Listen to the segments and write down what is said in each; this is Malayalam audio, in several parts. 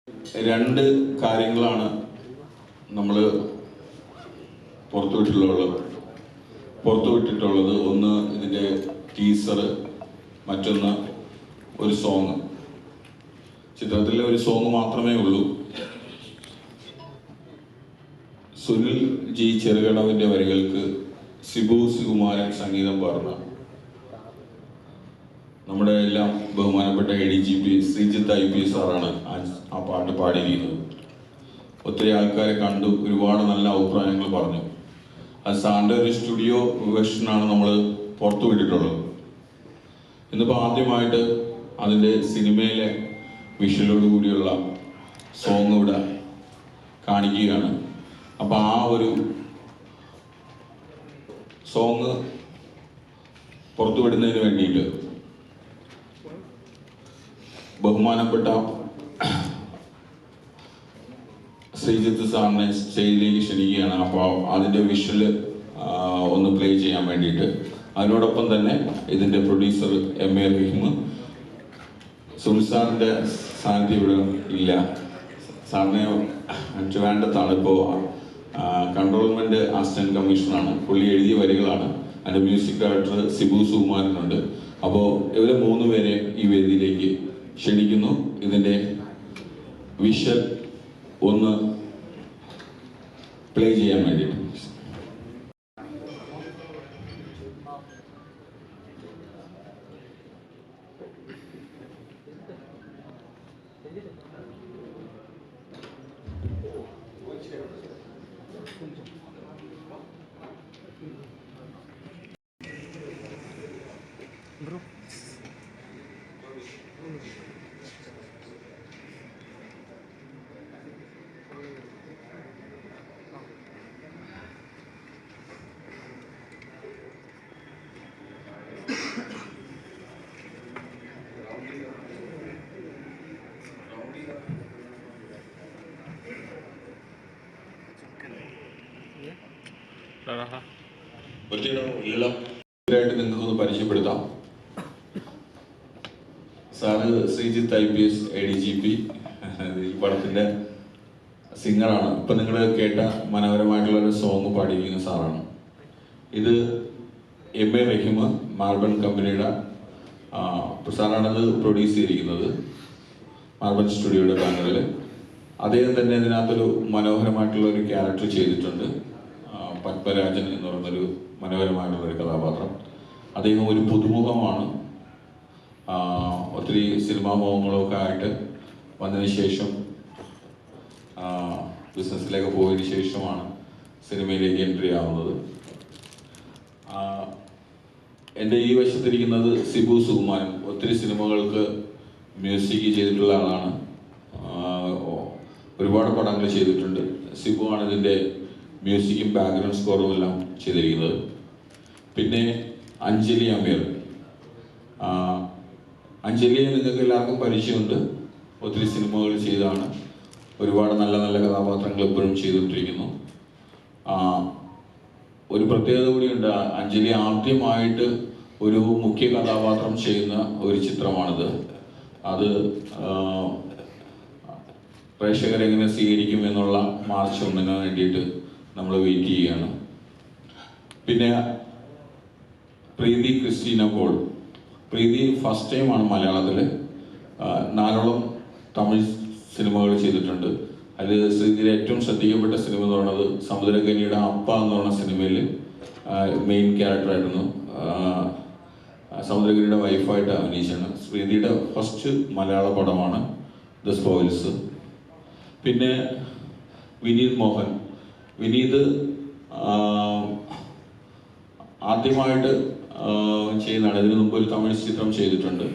രണ്ട് കാര്യങ്ങളാണ് നമ്മൾ പുറത്തുവിട്ടിട്ടുള്ളത്. ഒന്ന് ഇതിൻ്റെ ടീസർ, മറ്റൊന്ന് ഒരു സോങ്. ചിത്രത്തിലെ ഒരു സോങ് മാത്രമേ ഉള്ളൂ. സുനിൽ ജി ചെറുകടവിൻ്റെ വരികൾക്ക് സിബു സുകുമാരൻ സംഗീതം പകർന്ന നമ്മുടെ എല്ലാം ബഹുമാനപ്പെട്ട ADGP ശ്രീജിത്ത് IPS സാറാണ് ആ പാട്ട് പാടിയിരിക്കുന്നത്. ഒത്തിരി ആൾക്കാരെ കണ്ടു, ഒരുപാട് നല്ല അഭിപ്രായങ്ങൾ പറഞ്ഞു. അത് സാറിൻ്റെ ഒരു സ്റ്റുഡിയോ വേർഷനാണ് നമ്മൾ പുറത്തു വിട്ടിട്ടുള്ളത്. ഇന്നിപ്പോൾ ആദ്യമായിട്ട് അതിൻ്റെ സിനിമയിലെ വിഷ്വലോട് കൂടിയുള്ള സോങ് ഇവിടെ കാണിക്കുകയാണ്. അപ്പോൾ ആ ഒരു സോങ് പുറത്തുവിടുന്നതിന് വേണ്ടിയിട്ട് ബഹുമാനപ്പെട്ട ശ്രീജിത്ത് സാറിനെ സ്റ്റേജിലേക്ക് ക്ഷണിക്കുകയാണ്. അപ്പോൾ അതിൻ്റെ വിഷ്വല് ഒന്ന് പ്ലേ ചെയ്യാൻ വേണ്ടിയിട്ട്. അതിനോടൊപ്പം തന്നെ ഇതിൻ്റെ പ്രൊഡ്യൂസർ MA റഹീം. സുനിൽ സാറിൻ്റെ സാന്നിധ്യം ഇവിടെ ഇല്ല. സാറിനെ വേണ്ടത്താണ്. ഇപ്പോൾ കൺട്രോൾമെൻറ്റ് അസിസ്റ്റൻറ്റ് കമ്മീഷണറാണ്. പുള്ളി എഴുതിയ വരികളാണ്. അതിൻ്റെ മ്യൂസിക് ഡയറക്ടർ സിബു സുകുമാരനുണ്ട്. അപ്പോൾ ഇവരെ 3 പേരെ ഈ വേദിയിലേക്ക് ക്ഷണിക്കുന്നു. ഇതിൻ്റെ വിഷ്വൽ ഒന്ന് പ്ലേ ചെയ്യാൻ വേണ്ടിയിട്ട്. ഒറ്റയായിട്ട് നിങ്ങൾക്കൊന്ന് പരിചയപ്പെടുത്താം. സാറ് ശ്രീജിത്ത് IPS ADGP ഈ പടത്തിൻ്റെ സിംഗറാണ്. ഇപ്പം നിങ്ങൾ കേട്ട മനോഹരമായിട്ടുള്ള ഒരു സോങ് പാടിയിരിക്കുന്ന സാറാണ്. ഇത് MA റഹീം മാർബൺ കമ്പനിയുടെ സാറാണത് പ്രൊഡ്യൂസ് ചെയ്തിരിക്കുന്നത്, മാർബൺ സ്റ്റുഡിയോയുടെ ബാനറിൽ. അദ്ദേഹം തന്നെ ഇതിനകത്തൊരു മനോഹരമായിട്ടുള്ള ഒരു ക്യാരക്ടർ ചെയ്തിട്ടുണ്ട്. പത്മരാജൻ എന്ന് പറയുന്നൊരു മനോഹരമായിട്ടുള്ളൊരു കഥാപാത്രം. അദ്ദേഹം ഒരു പുതുമുഖമാണ്. ഒത്തിരി സിനിമാ മോഹങ്ങളൊക്കെ ആയിട്ട് വന്നതിന് ശേഷം ബിസിനസ്സിലേക്ക് പോയതിന് ശേഷമാണ് സിനിമയിലേക്ക് എൻട്രി ആവുന്നത്. എൻ്റെ ഈ വശത്തിരിക്കുന്നത് സിബു സുകുമാരൻ. ഒത്തിരി സിനിമകൾക്ക് മ്യൂസിക് ചെയ്തിട്ടുള്ള ആളാണ്. ഒരുപാട് പടങ്ങൾ ചെയ്തിട്ടുണ്ട്. സിബു ആണ് ഇതിൻ്റെ മ്യൂസിക്കും ബാക്ക്ഗ്രൗണ്ട് സ്കോറും എല്ലാം ചെയ്തിരിക്കുന്നത്. പിന്നെ അഞ്ജലി അമീർ. അഞ്ജലിയെ നിങ്ങൾക്ക് എല്ലാവർക്കും പരിചയമുണ്ട്. ഒത്തിരി സിനിമകൾ ചെയ്താണ്. ഒരുപാട് നല്ല നല്ല കഥാപാത്രങ്ങൾ എപ്പോഴും ചെയ്തുകൊണ്ടിരിക്കുന്നു. ഒരു പ്രത്യേകത കൂടിയുണ്ട്. അഞ്ജലി ആദ്യമായിട്ട് ഒരു മുഖ്യ കഥാപാത്രം ചെയ്യുന്ന ഒരു ചിത്രമാണിത്. അത് പ്രേക്ഷകരെങ്ങനെ സ്വീകരിക്കും എന്നുള്ള മാർച്ച് 1-ന് വേണ്ടിയിട്ട് നമ്മൾ വെയിറ്റ് ചെയ്യുകയാണ്. പിന്നെ പ്രീതി ക്രിസ്റ്റീന പോൾ. പ്രീതി ഫസ്റ്റ് ടൈമാണ് മലയാളത്തിൽ. 4ഓളം തമിഴ് സിനിമകൾ ചെയ്തിട്ടുണ്ട്. അതിൽ ശ്രീതിയുടെ ഏറ്റവും ശ്രദ്ധിക്കപ്പെട്ട സിനിമ എന്ന് പറയുന്നത് സമുദ്രകന്യയുടെ അപ്പ എന്ന് പറയുന്ന സിനിമയിൽ മെയിൻ ക്യാരക്ടറായിരുന്നു. സമുദ്രകന്യയുടെ വൈഫായിട്ട് അഭിനയിച്ചാണ്. ശ്രീതിയുടെ ഫസ്റ്റ് മലയാള പടമാണ് ദ സ്പോയിൽസ്. പിന്നെ വിനീത് മോഹൻ. വിനീത് ആദ്യമായിട്ട് ചെയ്യുന്നതാണ്. ഇതിനു മുമ്പ് ഒരു തമിഴ് ചിത്രം ചെയ്തിട്ടുണ്ട്.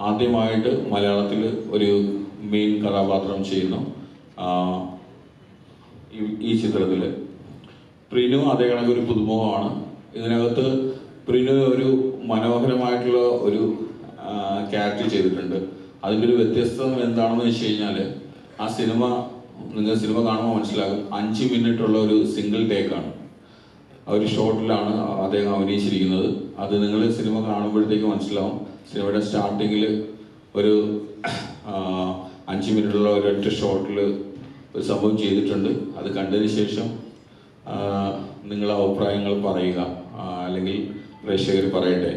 ആദ്യമായിട്ട് മലയാളത്തിൽ ഒരു മെയിൻ കഥാപാത്രം ചെയ്യുന്നു ഈ ചിത്രത്തിൽ. പ്രിനു അതേ കണക്ക് ഒരു പുതുമുഖമാണ്. ഇതിനകത്ത് പ്രിനു ഒരു മനോഹരമായിട്ടുള്ള ഒരു ക്യാരക്ടർ ചെയ്തിട്ടുണ്ട്. അതിൻ്റെ ഒരു വ്യത്യസ്തത എന്താണെന്ന് വെച്ച് കഴിഞ്ഞാൽ, ആ സിനിമ നിങ്ങൾ സിനിമ കാണുമ്പോൾ മനസ്സിലാകും. 5 മിനിറ്റുള്ള ഒരു സിംഗിൾ ടേക്കാണ്. ഒരു ഷോട്ടിലാണ് അദ്ദേഹം അഭിനയിച്ചിരിക്കുന്നത്. അത് നിങ്ങൾ സിനിമ കാണുമ്പോഴത്തേക്ക് മനസ്സിലാവും. സിനിമയുടെ സ്റ്റാർട്ടിങ്ങിൽ ഒരു 5 മിനിറ്റുള്ള ഒരൊറ്റ ഷോട്ടിൽ ഒരു സംഭവം ചെയ്തിട്ടുണ്ട്. അത് കണ്ടതിന് ശേഷം നിങ്ങളുടെ അഭിപ്രായങ്ങൾ പറയുക, അല്ലെങ്കിൽ പ്രേക്ഷകർ പറയട്ടെ.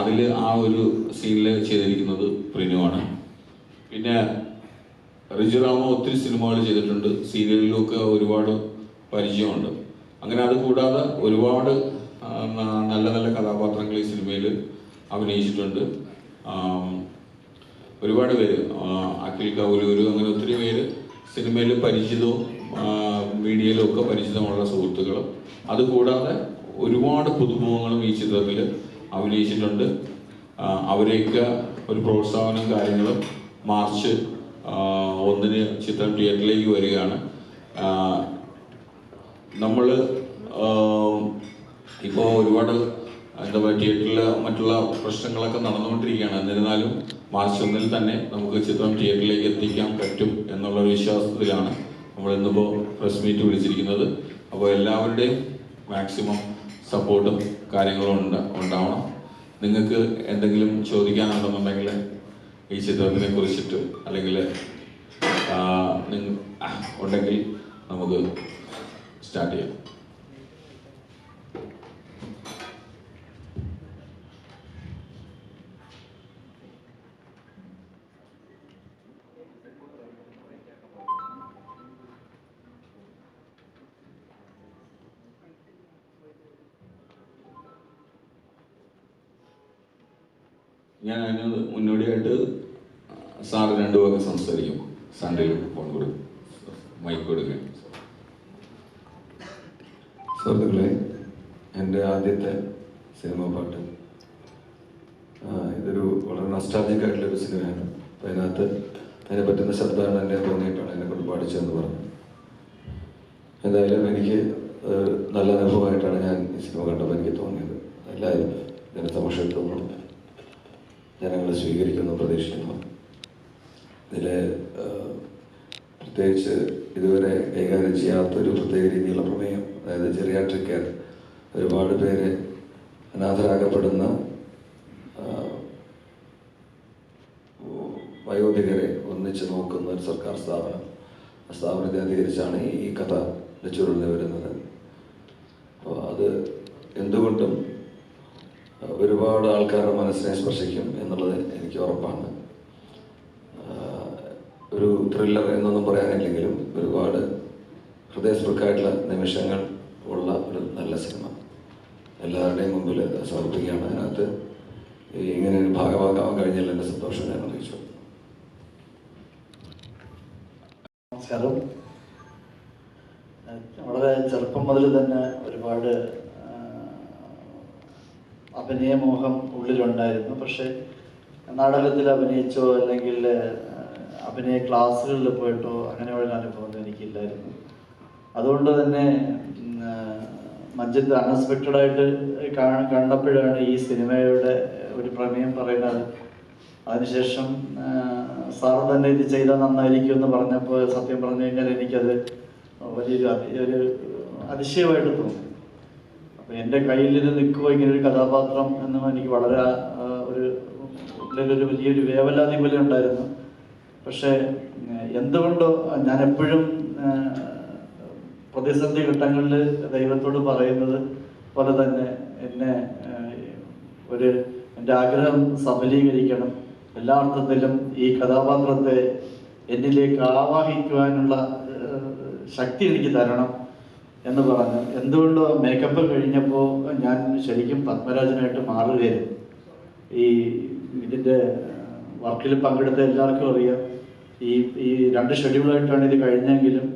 അതിൽ ആ ഒരു സീനിൽ ചെയ്തിരിക്കുന്നത് പ്രിനുവാണ്. പിന്നെ റിജുറാമ ഒത്തിരി സിനിമകൾ ചെയ്തിട്ടുണ്ട്, സീരിയലിലൊക്കെ ഒരുപാട് പരിചയമുണ്ട്. അങ്ങനെ അത് കൂടാതെ ഒരുപാട് നല്ല നല്ല കഥാപാത്രങ്ങൾ ഈ സിനിമയിൽ അഭിനയിച്ചിട്ടുണ്ട്. ഒരുപാട് പേര്, അഖിൽ കൗലൂര്, അങ്ങനെ ഒത്തിരി പേര് സിനിമയിൽ പരിചിതവും മീഡിയയിലും ഒക്കെ പരിചിതമുള്ള സുഹൃത്തുക്കൾ. അതുകൂടാതെ ഒരുപാട് പുതുമുഖങ്ങളും ഈ ചിത്രത്തിൽ അഭിനയിച്ചിട്ടുണ്ട്. അവരെയൊക്കെ ഒരു പ്രോത്സാഹനം കാര്യങ്ങളും മാർച്ച് 1 ചിത്രം തിയേറ്ററിലേക്ക് വരികയാണ്. നമ്മൾ ഇപ്പോൾ ഒരുപാട് എന്താ പറയുക, തിയേറ്ററിൽ മറ്റുള്ള പ്രശ്നങ്ങളൊക്കെ നടന്നുകൊണ്ടിരിക്കുകയാണ്. എന്നിരുന്നാലും മാർച്ച് 1 തന്നെ നമുക്ക് ചിത്രം തിയേറ്ററിലേക്ക് എത്തിക്കാൻ പറ്റും എന്നുള്ളൊരു വിശ്വാസത്തിലാണ് നമ്മൾ ഇന്നിപ്പോൾ പ്രസ് മീറ്റ് വിളിച്ചിരിക്കുന്നത്. അപ്പോൾ എല്ലാവരുടെയും മാക്സിമം സപ്പോർട്ടും കാര്യങ്ങളും ഉണ്ടാവണം. നിങ്ങൾക്ക് എന്തെങ്കിലും ചോദിക്കാനുണ്ടെന്നുണ്ടെങ്കിൽ ഈ ചിത്രത്തിനെ കുറിച്ചിട്ട് അല്ലെങ്കിൽ ഉണ്ടെങ്കിൽ നമുക്ക് സ്റ്റാർട്ട് ചെയ്യാം. ഞാൻ അതിന് മുന്നോടിയായിട്ട് സാറ് 2 വാക്ക് സംസാരിക്കും. സൺഡേയിൽ ഫോൺ കൊടുക്കും, മൈക്ക് കൊടുക്കുക. സുഹൃത്തുക്കളെ, എൻ്റെ ആദ്യത്തെ സിനിമ പാട്ട്, ഇതൊരു വളരെ നൊസ്റ്റാൾജിക് ആയിട്ടുള്ളൊരു സിനിമയാണ്. അപ്പോൾ അതിന് പറ്റുന്ന ശബ്ദമാണ് എന്നെ തോന്നിയിട്ടാണ് എന്നെ കൊണ്ട് പാടിച്ചതെന്ന് പറഞ്ഞു. എന്തായാലും എനിക്ക് നല്ല അനുഭവമായിട്ടാണ് ഞാൻ ഈ സിനിമ കണ്ടപ്പോൾ എനിക്ക് തോന്നിയത്. എല്ലാവരും ജനസമക്ഷത്തുനിന്നും ജനങ്ങൾ സ്വീകരിക്കുന്നു, പ്രതീക്ഷിക്കുന്നു. ഇതിൽ പ്രത്യേകിച്ച് ഇതുവരെ കൈകാര്യം ചെയ്യാത്തൊരു പ്രത്യേക രീതിയിലുള്ള പ്രമേയം, അതായത് ജെറിയാട്രിക് കെയർ. ഒരുപാട് പേര് അനാഥരാകപ്പെടുന്ന വയോധികരെ ഒന്നിച്ച് നോക്കുന്ന ഒരു സർക്കാർ സ്ഥാപനം. ആ സ്ഥാപനത്തെ അധികരിച്ചാണ് ഈ കഥ ചുരുളി വരുന്നത്. അപ്പോൾ അത് എന്തുകൊണ്ടും ഒരുപാട് ആൾക്കാരുടെ മനസ്സിനെ സ്പർശിക്കും എന്നുള്ളത് എനിക്ക് ഉറപ്പാണ്. ഒരു ത്രില്ലർ എന്നൊന്നും പറയാനില്ലെങ്കിലും ഒരുപാട് ഹൃദയസ്പൃക്കായിട്ടുള്ള നിമിഷങ്ങൾ ഉള്ള ഒരു നല്ല സിനിമ എല്ലാവരുടെയും മുമ്പിൽ സമർപ്പിക്കുകയാണ്. അതിനകത്ത് ഇങ്ങനെ ഒരു ഭാഗമാക്കാൻ കഴിഞ്ഞാൽ എൻ്റെ സന്തോഷം ഞാൻ അറിയിച്ചു. നമസ്കാരം. വളരെ ചെറുപ്പം മുതൽ തന്നെ ഒരുപാട് അഭിനയമോഹം ഉള്ളിലുണ്ടായിരുന്നു. പക്ഷേ നാടകത്തിൽ അഭിനയിച്ചോ അല്ലെങ്കിൽ അഭിനയ ക്ലാസ്സുകളിൽ പോയിട്ടോ അങ്ങനെയുള്ള അനുഭവം എനിക്കില്ലായിരുന്നു. അതുകൊണ്ട് തന്നെ മഞ്ജിത്ത് അൺഎക്സ്പെക്റ്റഡായിട്ട് കണ്ടപ്പോഴാണ് ഈ സിനിമയുടെ ഒരു പ്രമേയം പറയുന്നത്. അതിനുശേഷം സാറ് തന്നെ ഇത് ചെയ്താൽ നന്നായിരിക്കും എന്ന് പറഞ്ഞപ്പോൾ സത്യം പറഞ്ഞു കഴിഞ്ഞാൽ എനിക്കത് വലിയൊരു അതിശയമായിട്ട് തോന്നി. അപ്പോൾ എൻ്റെ കയ്യിൽ ഇത് നിൽക്കുമോ ഇങ്ങനൊരു കഥാപാത്രം എന്നും എനിക്ക് വളരെ ഒരു ഉള്ളിലൊരു വലിയൊരു വേവലാതി പോലെ ഉണ്ടായിരുന്നു. പക്ഷേ എന്തുകൊണ്ടോ ഞാൻ എപ്പോഴും പ്രതിസന്ധി ഘട്ടങ്ങളിൽ ദൈവത്തോട് പറയുന്നത് പോലെ തന്നെ എൻ്റെ ആഗ്രഹം സഫലീകരിക്കണം, എല്ലാ അർത്ഥത്തിലും ഈ കഥാപാത്രത്തെ എന്നിലേക്ക് ആവാഹിക്കുവാനുള്ള ശക്തി എനിക്ക് തരണം എന്ന് പറഞ്ഞു. എന്തുകൊണ്ടോ മേക്കപ്പ് കഴിഞ്ഞപ്പോൾ ഞാൻ ശരിക്കും പത്മരാജനായിട്ട് മാറുകയായിരുന്നു. ഇതിൻ്റെ വർക്കിൽ പങ്കെടുത്ത എല്ലാവർക്കും അറിയാം, ഈ 2 ഷെഡ്യൂളായിട്ടാണ് ഇത് കഴിഞ്ഞെങ്കിലും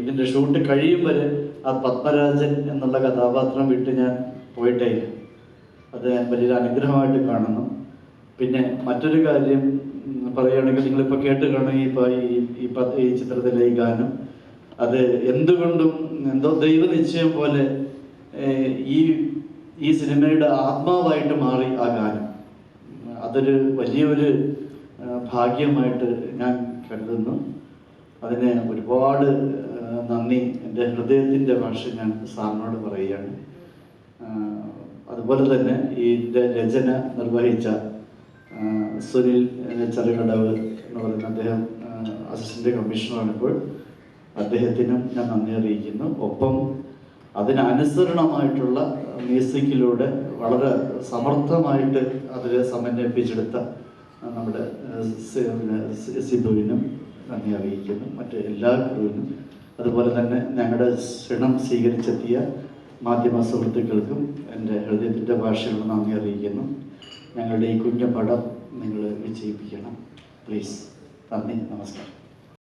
ഇതിൻ്റെ ഷൂട്ട് കഴിയും വരെ ആ പത്മരാജൻ എന്നുള്ള കഥാപാത്രം വിട്ട് ഞാൻ പോയിട്ടേയില്ല. അത് ഞാൻ വലിയൊരു അനുഗ്രഹമായിട്ട് കാണുന്നു. പിന്നെ മറ്റൊരു കാര്യം പറയുകയാണെങ്കിൽ, നിങ്ങളിപ്പോൾ കേട്ട് കാണും ഈ ചിത്രത്തിലെ ഈ ഗാനം, അത് എന്തുകൊണ്ടും എന്തോ ദൈവനിശ്ചയം പോലെ ഈ സിനിമയുടെ ആത്മാവായിട്ട് മാറി ആ ഗാനം. അതൊരു വലിയൊരു ഭാഗ്യമായിട്ട് ഞാൻ കരുതുന്നു. അതിന് ഒരുപാട് നന്ദി എൻ്റെ ഹൃദയത്തിൻ്റെ ഭാഷ ഞാൻ സാറിനോട് പറയുകയാണ്. അതുപോലെ തന്നെ ഇതിൻ്റെ രചന നിർവഹിച്ച സുനിൽ ചെറുകടവ് എന്ന് പറയുന്ന അദ്ദേഹം അസിസ്റ്റന്റ് കമ്മീഷണറാണ് ഇപ്പോൾ. അദ്ദേഹത്തിനും ഞാൻ നന്ദി അറിയിക്കുന്നു. ഒപ്പം അതിനനുസരണമായിട്ടുള്ള മ്യൂസിക്കിലൂടെ വളരെ സമർത്ഥമായിട്ട് അതിനെ സമന്വയിപ്പിച്ചെടുത്ത നമ്മുടെ സിബുവിനും നന്ദി അറിയിക്കുന്നു, മറ്റ് എല്ലാ ക്രൂവിനും. അതുപോലെ തന്നെ ഞങ്ങളുടെ ക്ഷണം സ്വീകരിച്ചെത്തിയ മാധ്യമ സുഹൃത്തുക്കൾക്കും എൻ്റെ ഹൃദയത്തിൻ്റെ ഭാഷയുള്ള നന്ദി അറിയിക്കുന്നു. ഞങ്ങളുടെ ഈ കുഞ്ഞു പടം നിങ്ങൾ വിജയിപ്പിക്കണം പ്ലീസ്. നന്ദി, നമസ്കാരം.